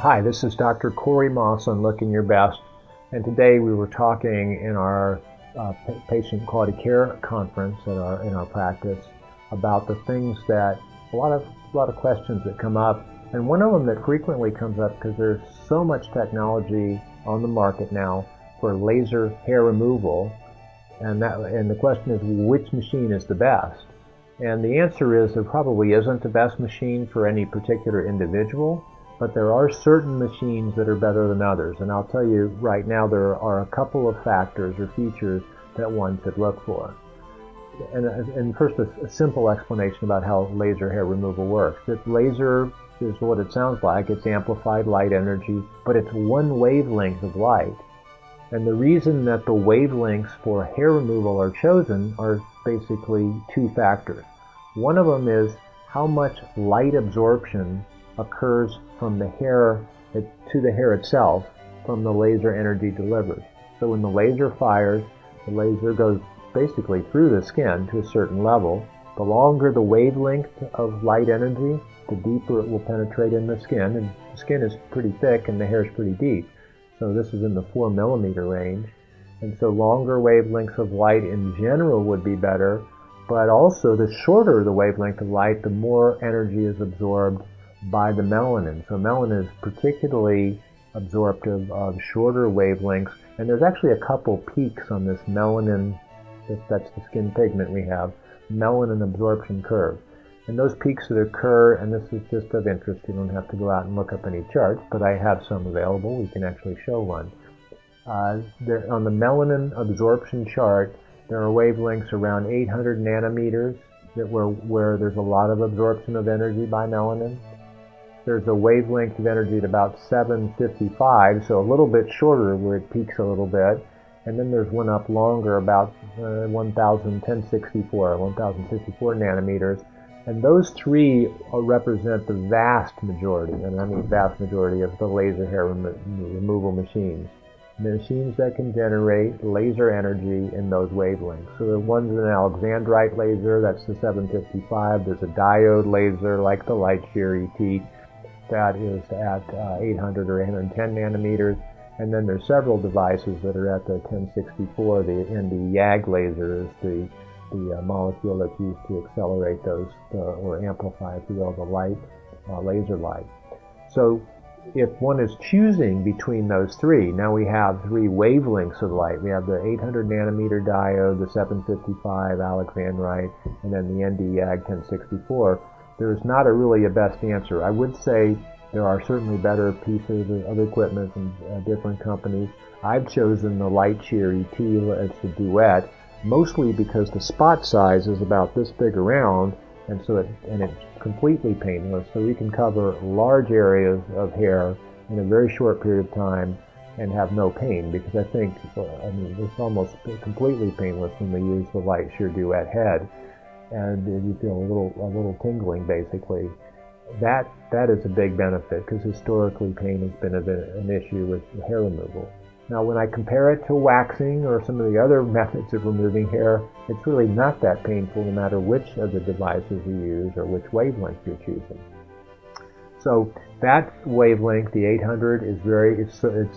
Hi, this is Dr. Corey Maas on Looking Your Best, and today we were talking in our patient quality care conference in our practice about the things that a lot of questions that come up, and one of them that frequently comes up because there's so much technology on the market now for laser hair removal, and the question is, which machine is the best? And the answer is there probably isn't the best machine for any particular individual, but there are certain machines that are better than others. And I'll tell you right now, there are a couple of factors or features that one should look for. And first, a simple explanation about how laser hair removal works. That laser is what it sounds like. It's amplified light energy, but it's one wavelength of light. And the reason that the wavelengths for hair removal are chosen are basically two factors. One of them is how much light absorption occurs from the hair to the hair itself from the laser energy delivered. So when the laser fires, the laser goes basically through the skin to a certain level. The longer the wavelength of light energy, the deeper it will penetrate in the skin. And the skin is pretty thick and the hair is pretty deep. So this is in the 4 millimeter range. And so longer wavelengths of light in general would be better, but also the shorter the wavelength of light, the more energy is absorbed by the melanin. So melanin is particularly absorptive of shorter wavelengths, and there's actually a couple peaks on this melanin, that's the skin pigment we have, melanin absorption curve. And those peaks that occur, and this is just of interest, you don't have to go out and look up any charts, but I have some available, we can actually show one. On the melanin absorption chart, there are wavelengths around 800 nanometers where there's a lot of absorption of energy by melanin. There's a wavelength of energy at about 755, so a little bit shorter where it peaks a little bit. And then there's one up longer, about 1064 nanometers. And those three represent the vast majority, and I mean vast majority, of the laser hair removal machines. Machines that can generate laser energy in those wavelengths. So the one's an alexandrite laser, that's the 755. There's a diode laser like the light shear ET, that is at 800 or 810 nanometers. And then there's several devices that are at the 1064. The ND-YAG laser is the molecule that's used to accelerate those, or amplify, if you will, the light, laser light. So if one is choosing between those three, now we have three wavelengths of light. We have the 800 nanometer diode, the 755 alexandrite, and then the ND-YAG 1064. There's not really a best answer. I would say there are certainly better pieces of equipment from different companies. I've chosen the light shear ET as the duet, mostly because the spot size is about this big around, and it's completely painless, so we can cover large areas of hair in a very short period of time and have no pain, because I think, it's almost completely painless when we use the light shear duet head, and you feel a little tingling basically. That is a big benefit, because historically pain has been an issue with hair removal. Now, when I compare it to waxing or some of the other methods of removing hair, it's really not that painful no matter which of the devices you use or which wavelength you're choosing. So that wavelength, the 800, it's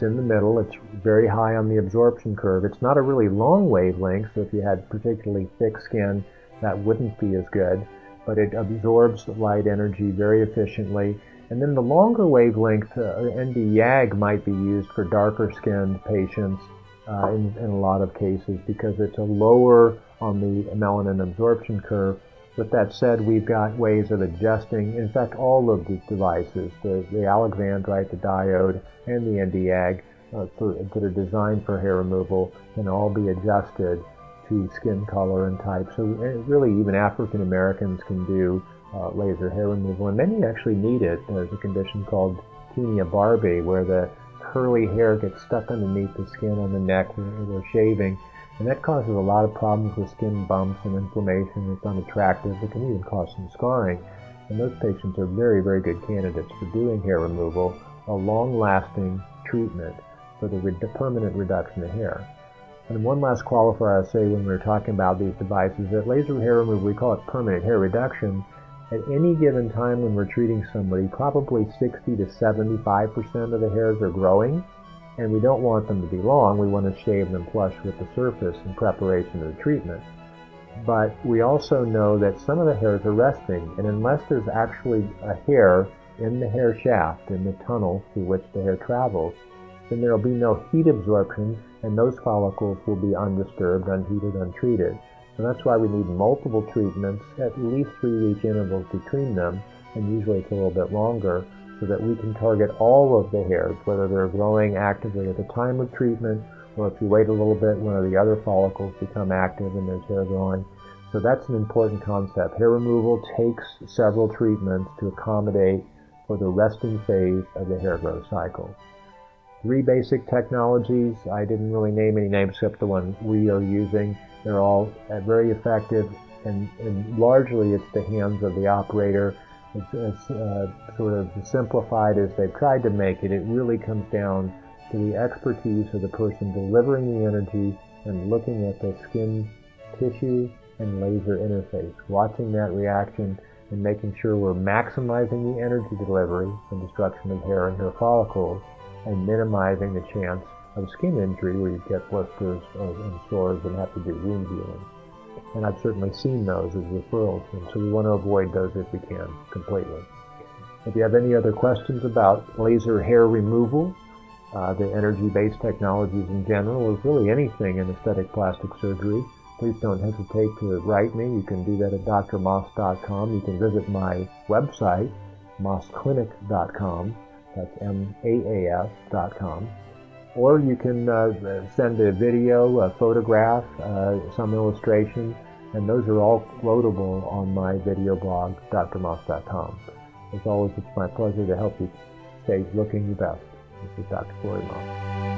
in the middle. It's very high on the absorption curve. It's not a really long wavelength, so if you had particularly thick skin, that wouldn't be as good, but it absorbs light energy very efficiently. And then the longer wavelength, ND-YAG, might be used for darker skinned patients in a lot of cases, because it's a lower on the melanin absorption curve. With that said, we've got ways of adjusting, in fact, all of the devices, the alexandrite, the diode, and the ND-YAG that are designed for hair removal can all be adjusted to skin color and type. So really, even African Americans can do laser hair removal, and many actually need it. There's a condition called tinea barbae, where the curly hair gets stuck underneath the skin on the neck where they're shaving, and that causes a lot of problems with skin bumps and inflammation. It's unattractive. It can even cause some scarring, and those patients are very, very good candidates for doing hair removal, a long-lasting treatment for the permanent reduction of hair. And one last qualifier I'll say when we're talking about these devices, that laser hair removal, we call it permanent hair reduction, At any given time when we're treating somebody, probably 60 to 75% of the hairs are growing, and we don't want them to be long. We want to shave them flush with the surface in preparation of the treatment. But we also know that some of the hairs are resting, and unless there's actually a hair in the hair shaft, in the tunnel through which the hair travels, then there will be no heat absorption, and those follicles will be undisturbed, unheated, untreated. So that's why we need multiple treatments, at least 3-week intervals between them, and usually it's a little bit longer, so that we can target all of the hairs, whether they're growing actively at the time of treatment, or if you wait a little bit, one of the other follicles become active and there's hair growing. So that's an important concept. Hair removal takes several treatments to accommodate for the resting phase of the hair growth cycle. 3 basic technologies. I didn't really name any names except the one we are using. They're all very effective, and largely it's the hands of the operator. It's sort of simplified as they've tried to make it. It really comes down to the expertise of the person delivering the energy and looking at the skin tissue and laser interface, watching that reaction and making sure we're maximizing the energy delivery and destruction of hair and hair follicles, and minimizing the chance of skin injury where you get blisters and sores and have to do wound healing. And I've certainly seen those as referrals, and so we want to avoid those if we can, completely. If you have any other questions about laser hair removal, the energy-based technologies in general, or really anything in aesthetic plastic surgery, please don't hesitate to write me. You can do that at drmaas.com. You can visit my website, maasclinic.com. That's MAAS.com. Or you can send a video, a photograph, some illustration, and those are all loadable on my video blog, drmaas.com. As always, it's my pleasure to help you stay looking your best. This is Dr. Corey Maas.